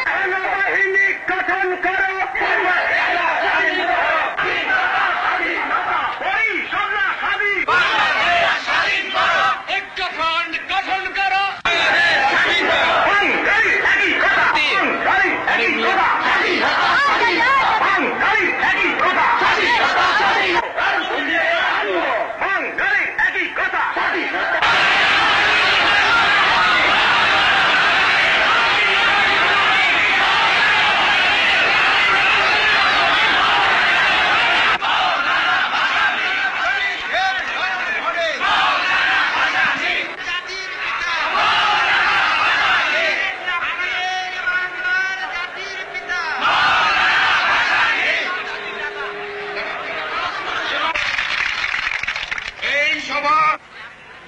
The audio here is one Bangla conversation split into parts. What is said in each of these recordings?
সেনাবাহিনী গঠন করো,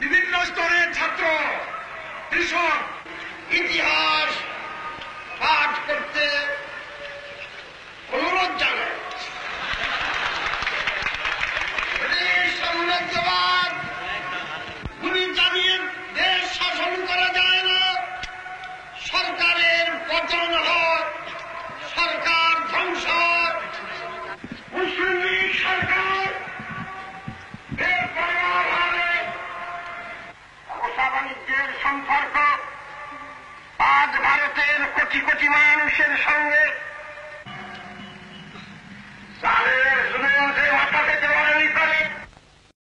বিভিন্ন স্তরের ছাত্র কৃষক ইতিহাস পাঠ করতে অনুরোধ জানায়। সাম্রাজ্যবাদ গুলি চালিয়ে দেশ শাসন করা যায় না। সরকারের পতন হয়, সরকার ধ্বংস। মুসলিম লীগ সরকার বাণিজ্যের সম্পর্ক আজ ভারতের কোটি কোটি মানুষের সঙ্গে